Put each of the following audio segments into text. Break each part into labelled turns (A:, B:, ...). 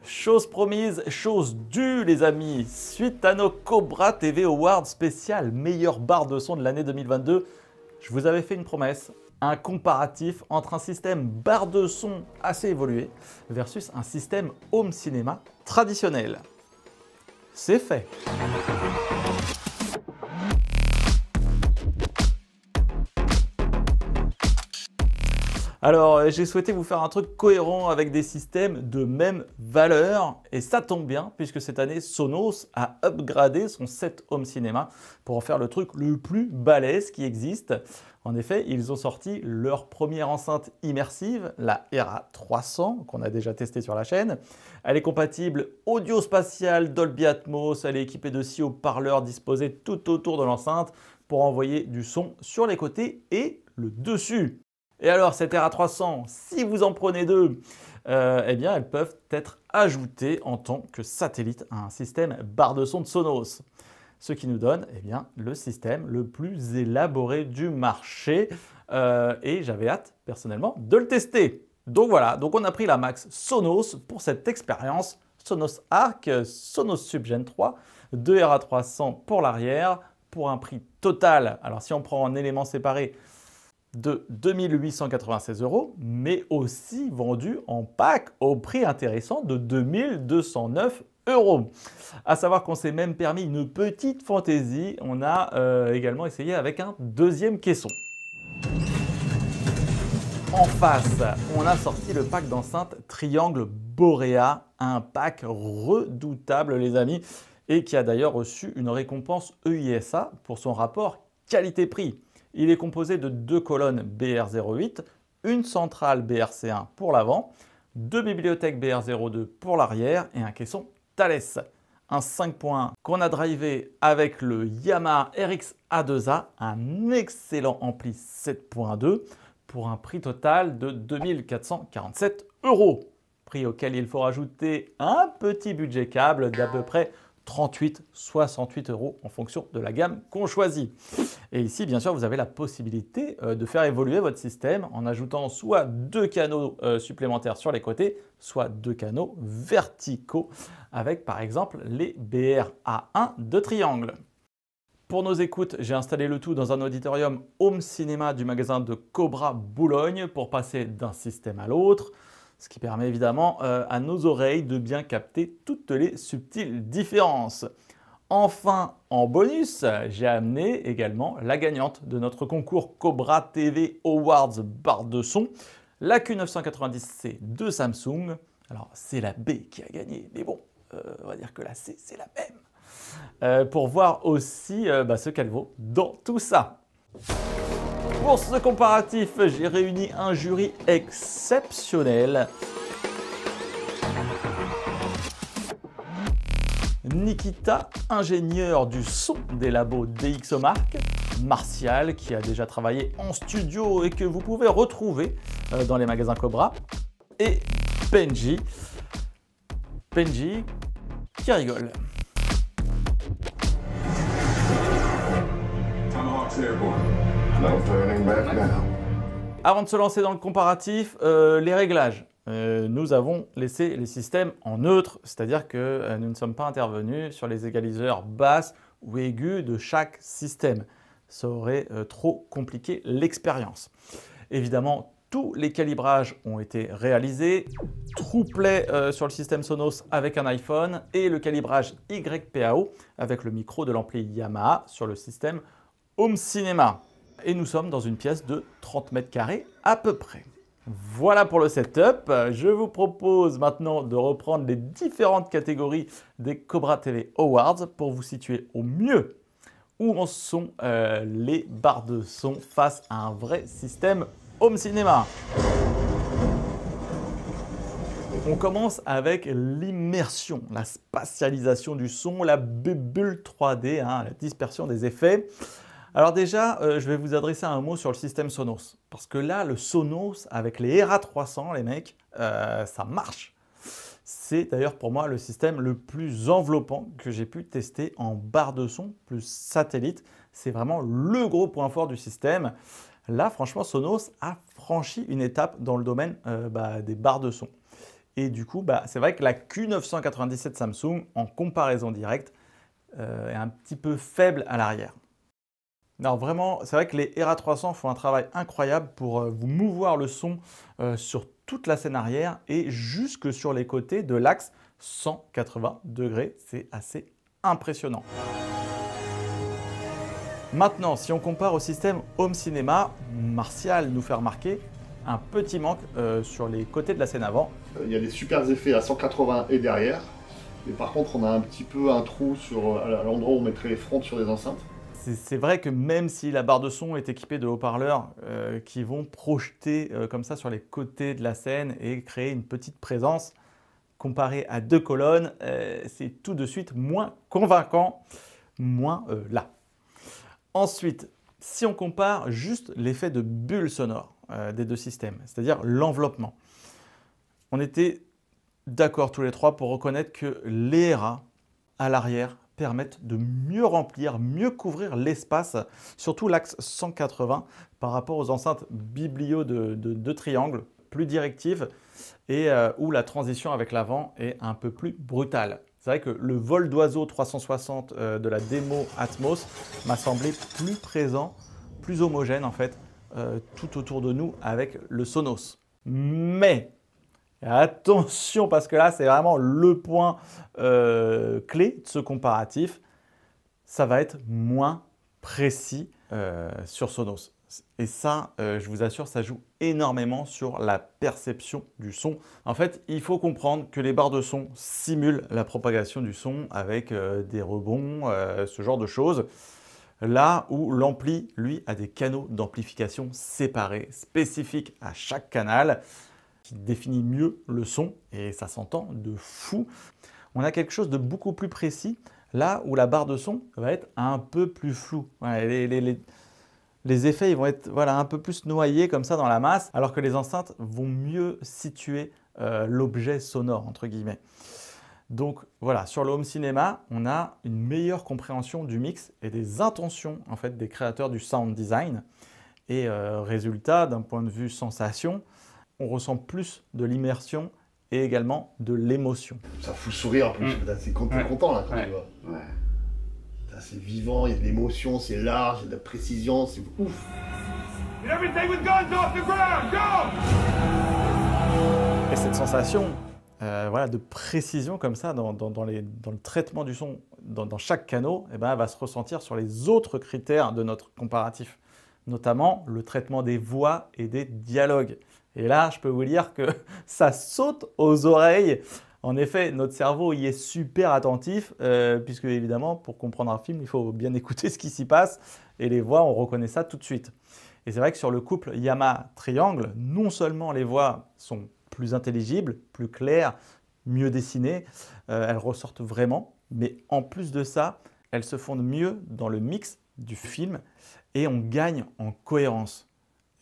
A: Chose promise, chose due les amis, suite à nos Cobra TV Awards spécial meilleure barre de son de l'année 2022, je vous avais fait une promesse, un comparatif entre un système barre de son assez évolué versus un système home cinéma traditionnel. C'est fait. Alors, j'ai souhaité vous faire un truc cohérent avec des systèmes de même valeur et ça tombe bien puisque cette année, Sonos a upgradé son set home cinéma pour en faire le truc le plus balèze qui existe. En effet, ils ont sorti leur première enceinte immersive, la Era 300, qu'on a déjà testé sur la chaîne. Elle est compatible audio-spatial Dolby Atmos, elle est équipée de 6 haut-parleurs disposés tout autour de l'enceinte pour envoyer du son sur les côtés et le dessus. Et alors, cette Era 300, si vous en prenez deux, eh bien, elles peuvent être ajoutées en tant que satellite à un système barre de son de Sonos. Ce qui nous donne eh bien, le système le plus élaboré du marché. Et j'avais hâte, personnellement, de le tester. Donc voilà, donc on a pris la Max Sonos pour cette expérience. Sonos Arc, Sonos Sub Gen 3, 2 Era 300 pour l'arrière, pour un prix total. Alors si on prend en éléments séparés, de 2896 €, mais aussi vendu en pack au prix intéressant de 2209 €. À savoir qu'on s'est même permis une petite fantaisie. On a également essayé avec un deuxième caisson. En face, on a sorti le pack d'enceinte Triangle Borea, un pack redoutable les amis, et qui a d'ailleurs reçu une récompense EISA pour son rapport qualité-prix. Il est composé de deux colonnes BR08, une centrale BRC1 pour l'avant, deux bibliothèques BR02 pour l'arrière et un caisson Thales. Un 5.1 qu'on a drivé avec le Yamaha RX A2A, un excellent ampli 7.2 pour un prix total de 2447 €. Prix auquel il faut rajouter un petit budget câble d'à peu près 38-68 € en fonction de la gamme qu'on choisit. Et ici, bien sûr, vous avez la possibilité de faire évoluer votre système en ajoutant soit deux canaux supplémentaires sur les côtés, soit deux canaux verticaux avec par exemple les BR-A1 de Triangle. Pour nos écoutes, j'ai installé le tout dans un auditorium home cinéma du magasin de Cobra Boulogne pour passer d'un système à l'autre. Ce qui permet évidemment à nos oreilles de bien capter toutes les subtiles différences. Enfin, en bonus, j'ai amené également la gagnante de notre concours Cobra TV Awards barre de son, la Q990C de Samsung. Alors, c'est la B qui a gagné, mais bon, on va dire que la C, c'est la même. Pour voir aussi ce qu'elle vaut dans tout ça. Pour ce comparatif, j'ai réuni un jury exceptionnel. Nikita, ingénieur du son des labos DxOMark, Martial, qui a déjà travaillé en studio et que vous pouvez retrouver dans les magasins Cobra, et Benji qui rigole. Avant de se lancer dans le comparatif, les réglages. Nous avons laissé les systèmes en neutre, c'est-à-dire que nous ne sommes pas intervenus sur les égaliseurs basses ou aigus de chaque système. Ça aurait trop compliqué l'expérience. Évidemment, tous les calibrages ont été réalisés. TruePlay sur le système Sonos avec un iPhone et le calibrage YPAO avec le micro de l'ampli Yamaha sur le système Home Cinéma. Et nous sommes dans une pièce de 30 mètres carrés à peu près. Voilà pour le setup. Je vous propose maintenant de reprendre les différentes catégories des Cobra TV Awards pour vous situer au mieux où en sont les barres de son face à un vrai système home cinéma. On commence avec l'immersion, la spatialisation du son, la bulle 3D, la dispersion des effets. Alors déjà, je vais vous adresser un mot sur le système Sonos. Parce que là, le Sonos avec les Era 300, les mecs, ça marche. C'est d'ailleurs pour moi le système le plus enveloppant que j'ai pu tester en barre de son plus satellite. C'est vraiment le gros point fort du système. Là, franchement, Sonos a franchi une étape dans le domaine des barres de son. Et du coup, c'est vrai que la Q997 Samsung, en comparaison directe, est un petit peu faible à l'arrière. Alors vraiment, c'est vrai que les RA300 font un travail incroyable pour vous mouvoir le son sur toute la scène arrière et jusque sur les côtés de l'axe 180 degrés. C'est assez impressionnant. Maintenant, si on compare au système Home Cinéma, Martial nous fait remarquer un petit manque sur les côtés de la scène avant.
B: Il y a des super effets à 180 et derrière, mais par contre on a un petit peu un trou à l'endroit où on mettrait les fronts sur les enceintes.
A: C'est vrai que même si la barre de son est équipée de haut-parleurs qui vont projeter comme ça sur les côtés de la scène et créer une petite présence, comparé à deux colonnes, c'est tout de suite moins convaincant, moins là. Ensuite, si on compare juste l'effet de bulle sonore des deux systèmes, c'est-à-dire l'enveloppement, on était d'accord tous les trois pour reconnaître que les RA à l'arrière permettent de mieux remplir, mieux couvrir l'espace, surtout l'axe 180 par rapport aux enceintes biblio de triangle, plus directives et où la transition avec l'avant est un peu plus brutale. C'est vrai que le vol d'oiseau 360 de la démo Atmos m'a semblé plus présent, plus homogène en fait, tout autour de nous avec le Sonos. Mais attention, parce que là, c'est vraiment le point clé de ce comparatif. Ça va être moins précis sur Sonos. Et ça, je vous assure, ça joue énormément sur la perception du son. En fait, il faut comprendre que les barres de son simulent la propagation du son avec des rebonds, ce genre de choses. Là où l'ampli, lui, a des canaux d'amplification séparés, spécifiques à chaque canal, qui définit mieux le son et ça s'entend de fou. On a quelque chose de beaucoup plus précis là où la barre de son va être un peu plus floue. Les effets ils vont être un peu plus noyés comme ça dans la masse alors que les enceintes vont mieux situer l'objet sonore entre guillemets. Donc voilà, sur le home cinéma, on a une meilleure compréhension du mix et des intentions en fait des créateurs du sound design. Et résultat, d'un point de vue sensation, on ressent plus de l'immersion et également de l'émotion.
B: Ça fout le sourire en plus, c'est quand t'es content là quand tu vois. Ouais. C'est vivant, il y a de l'émotion, c'est large, il y a de la précision, c'est ouf.
A: Et cette sensation de précision comme ça dans le traitement du son dans chaque canot, elle va se ressentir sur les autres critères de notre comparatif, notamment le traitement des voix et des dialogues. Et là, je peux vous dire que ça saute aux oreilles. En effet, notre cerveau y est super attentif, puisque évidemment, pour comprendre un film, il faut bien écouter ce qui s'y passe. Et les voix, on reconnaît ça tout de suite. Et c'est vrai que sur le couple Yamaha-Triangle, non seulement les voix sont plus intelligibles, plus claires, mieux dessinées, elles ressortent vraiment, mais en plus de ça, elles se fondent mieux dans le mix du film et on gagne en cohérence.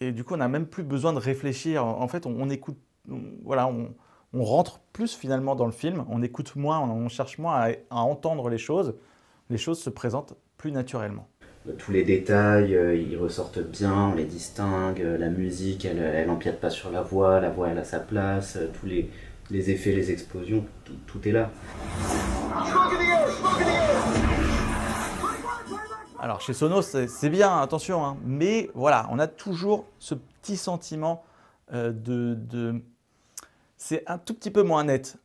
A: Et du coup, on n'a même plus besoin de réfléchir. En fait, on écoute, on rentre plus finalement dans le film, on écoute moins, on cherche moins à entendre les choses se présentent plus naturellement.
C: Tous les détails, ils ressortent bien, on les distingue, la musique, elle empiète pas sur la voix elle a sa place, tous les effets, les explosions, tout est là.
A: Alors chez Sonos, c'est bien, attention, hein, mais voilà, on a toujours ce petit sentiment c'est un tout petit peu moins net.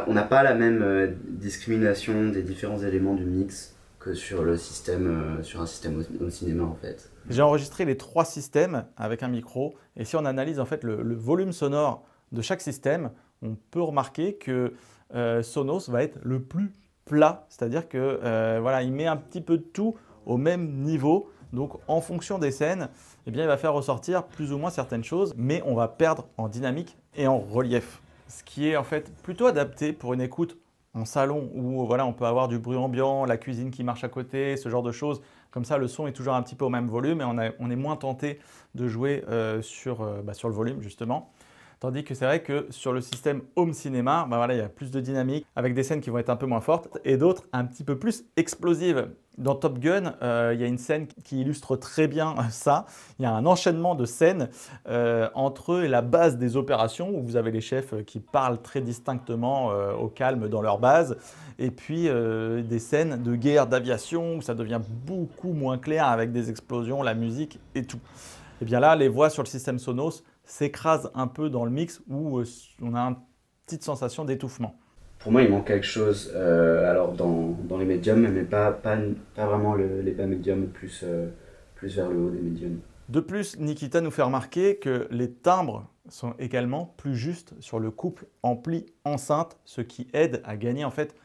C: On n'a pas la même discrimination des différents éléments du mix que sur le système, sur un système au cinéma en fait.
A: J'ai enregistré les 3 systèmes avec un micro et si on analyse en fait le volume sonore de chaque système, on peut remarquer que Sonos va être le plus plat, c'est-à-dire que il met un petit peu de tout au même niveau. Donc en fonction des scènes, il va faire ressortir plus ou moins certaines choses, mais on va perdre en dynamique et en relief. Ce qui est en fait plutôt adapté pour une écoute en salon où on peut avoir du bruit ambiant, la cuisine qui marche à côté, ce genre de choses. Comme ça, le son est toujours un petit peu au même volume et on est moins tenté de jouer sur le volume justement. Tandis que c'est vrai que sur le système home cinéma, bah voilà, il y a plus de dynamique avec des scènes qui vont être un peu moins fortes et d'autres un petit peu plus explosives. Dans Top Gun, il y a une scène qui illustre très bien ça. Il y a un enchaînement de scènes entre la base des opérations où vous avez les chefs qui parlent très distinctement au calme dans leur base et puis des scènes de guerre d'aviation où ça devient beaucoup moins clair avec des explosions, la musique et tout. Et bien là, les voix sur le système Sonos s'écrasent un peu dans le mix où on a une petite sensation d'étouffement.
C: Pour moi, il manque quelque chose alors dans les médiums, mais pas vraiment les bas médiums, plus vers le haut des médiums.
A: De plus, Nikita nous fait remarquer que les timbres sont également plus justes sur le couple ampli-enceinte, ce qui aide à gagner en fait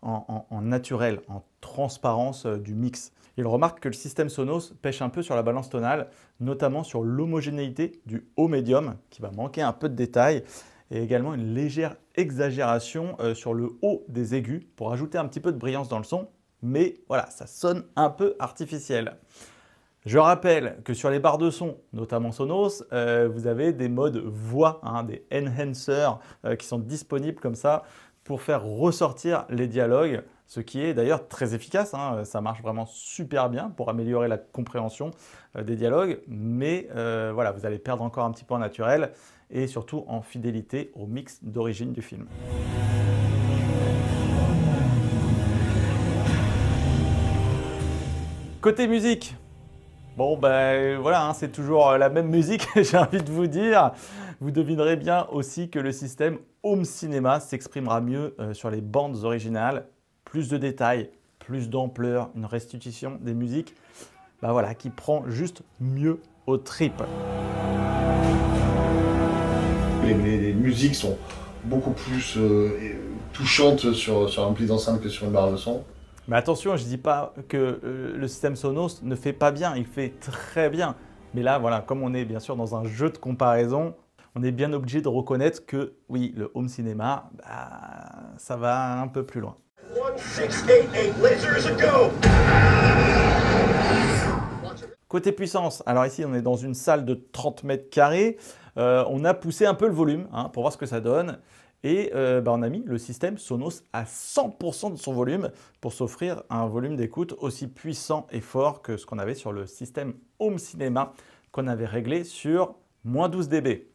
A: en naturel, en transparence du mix. Il remarque que le système Sonos pêche un peu sur la balance tonale, notamment sur l'homogénéité du haut médium, qui va manquer un peu de détails, et également une légère exagération sur le haut des aigus pour ajouter un petit peu de brillance dans le son, mais voilà, ça sonne un peu artificiel. Je rappelle que sur les barres de son, notamment Sonos, vous avez des modes voix, des enhancers qui sont disponibles comme ça pour faire ressortir les dialogues, ce qui est d'ailleurs très efficace, ça marche vraiment super bien pour améliorer la compréhension des dialogues, mais voilà, vous allez perdre encore un petit peu en naturel et surtout en fidélité au mix d'origine du film. Côté musique, bon ben voilà, c'est toujours la même musique, j'ai envie de vous dire. Vous devinerez bien aussi que le système Home Cinéma s'exprimera mieux sur les bandes originales. Plus de détails, plus d'ampleur, une restitution des musiques voilà, qui prend juste mieux aux tripes.
B: Les musiques sont beaucoup plus touchantes sur un pli d'enceinte que sur une barre de son.
A: Mais attention, je ne dis pas que le système Sonos ne fait pas bien, il fait très bien. Mais là, voilà, comme on est bien sûr dans un jeu de comparaison, on est bien obligé de reconnaître que oui, le home cinéma, ça va un peu plus loin. 1688 lasers go. Côté puissance, alors ici on est dans une salle de 30 mètres carrés. On a poussé un peu le volume pour voir ce que ça donne. Et on a mis le système Sonos à 100% de son volume pour s'offrir un volume d'écoute aussi puissant et fort que ce qu'on avait sur le système Home Cinéma qu'on avait réglé sur moins 12 dB.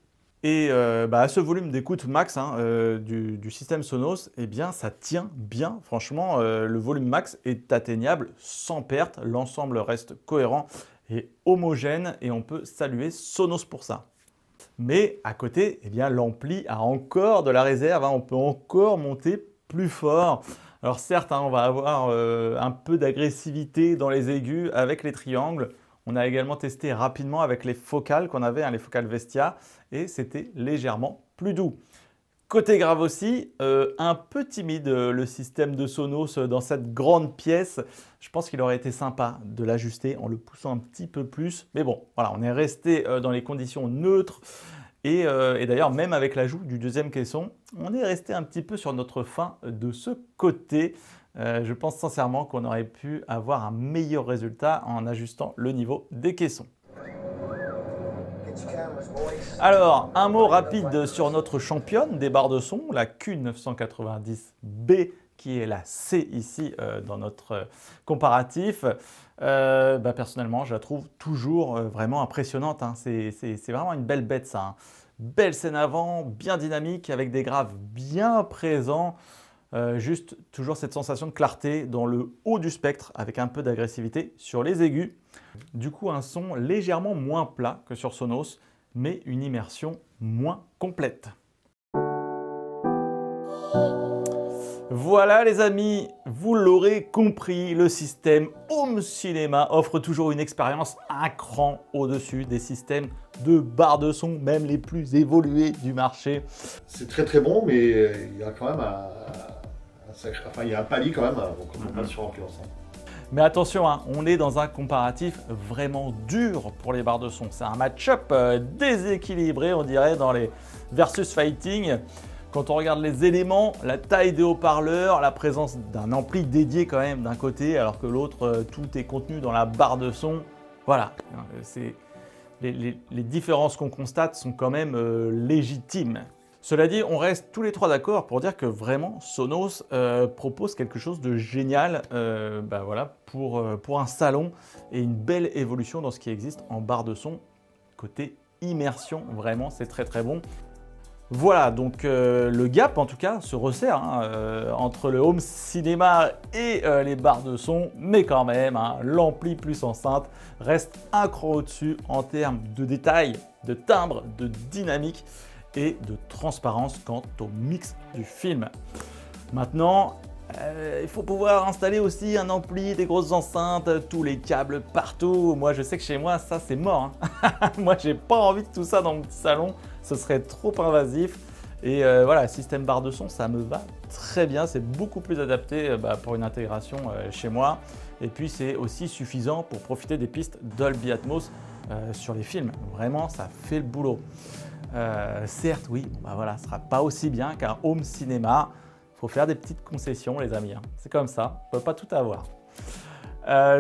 A: Et à ce volume d'écoute max du système Sonos, eh bien, ça tient bien. Franchement, le volume max est atteignable sans perte. L'ensemble reste cohérent et homogène et on peut saluer Sonos pour ça. Mais à côté, eh bien, l'ampli a encore de la réserve. On peut encore monter plus fort. Alors certes, on va avoir un peu d'agressivité dans les aigus avec les triangles. On a également testé rapidement avec les focales qu'on avait, les focales Vestia, et c'était légèrement plus doux. Côté grave aussi, un peu timide le système de Sonos dans cette grande pièce. Je pense qu'il aurait été sympa de l'ajuster en le poussant un petit peu plus. Mais bon, voilà, on est resté dans les conditions neutres. Et d'ailleurs, même avec l'ajout du deuxième caisson, on est resté un petit peu sur notre faim de ce côté. Je pense sincèrement qu'on aurait pu avoir un meilleur résultat en ajustant le niveau des caissons. Alors, un mot rapide sur notre championne des barres de son, la Q990B, qui est la C ici dans notre comparatif. Personnellement, je la trouve toujours vraiment impressionnante. C'est vraiment une belle bête ça. Belle scène avant, bien dynamique, avec des graves bien présents. Juste toujours cette sensation de clarté dans le haut du spectre avec un peu d'agressivité sur les aigus. Du coup, un son légèrement moins plat que sur Sonos, mais une immersion moins complète. Voilà les amis, vous l'aurez compris, le système Home Cinéma offre toujours une expérience un cran au-dessus des systèmes de barres de son, même les plus évolués du marché.
B: C'est très très bon, mais il y a quand même il y a un palier quand même, donc on ne peut pas se remplir ensemble.
A: Mais attention, on est dans un comparatif vraiment dur pour les barres de son. C'est un match-up déséquilibré, on dirait, dans les versus fighting. Quand on regarde les éléments, la taille des haut-parleurs, la présence d'un ampli dédié quand même d'un côté, alors que l'autre, tout est contenu dans la barre de son. Voilà, c'est les différences qu'on constate sont quand même légitimes. Cela dit, on reste tous les trois d'accord pour dire que vraiment Sonos propose quelque chose de génial voilà, pour un salon et une belle évolution dans ce qui existe en barre de son. Côté immersion, vraiment, c'est très très bon. Voilà, donc le gap en tout cas se resserre entre le home cinéma et les barres de son, mais quand même, l'ampli plus enceinte reste un cran au-dessus en termes de détails, de timbre, de dynamique et de transparence quant au mix du film. Maintenant, il faut pouvoir installer aussi un ampli, des grosses enceintes, tous les câbles partout. Moi, je sais que chez moi, ça c'est mort. Moi, j'ai pas envie de tout ça dans mon petit salon. Ce serait trop invasif. Et voilà, système barre de son, ça me va très bien. C'est beaucoup plus adapté pour une intégration chez moi. Et puis, c'est aussi suffisant pour profiter des pistes Dolby Atmos sur les films. Vraiment, ça fait le boulot. Certes, oui, voilà, ce ne sera pas aussi bien qu'un home cinéma. Il faut faire des petites concessions, les amis. C'est comme ça, on ne peut pas tout avoir.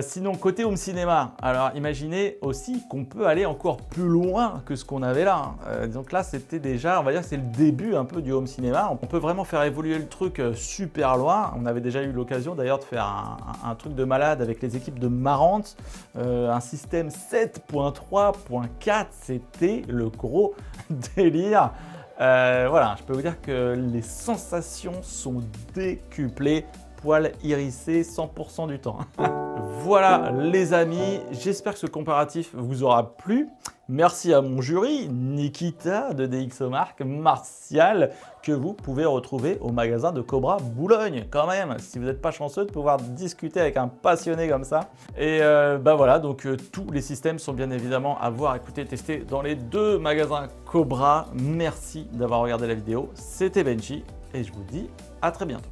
A: Sinon, côté home cinéma, alors imaginez aussi qu'on peut aller encore plus loin que ce qu'on avait là. Donc là, c'était déjà, on va dire que c'est le début un peu du home cinéma. On peut vraiment faire évoluer le truc super loin. On avait déjà eu l'occasion d'ailleurs de faire un truc de malade avec les équipes de Marantz. Un système 7.3.4, c'était le gros délire. Voilà, je peux vous dire que les sensations sont décuplées, poils hérissés 100% du temps. Voilà les amis, j'espère que ce comparatif vous aura plu. Merci à mon jury, Nikita de DxOMark, Martial, que vous pouvez retrouver au magasin de Cobra Boulogne quand même, si vous n'êtes pas chanceux de pouvoir discuter avec un passionné comme ça. Et voilà, donc tous les systèmes sont bien évidemment à voir, écouter, tester dans les deux magasins Cobra. Merci d'avoir regardé la vidéo, c'était Benji et je vous dis à très bientôt.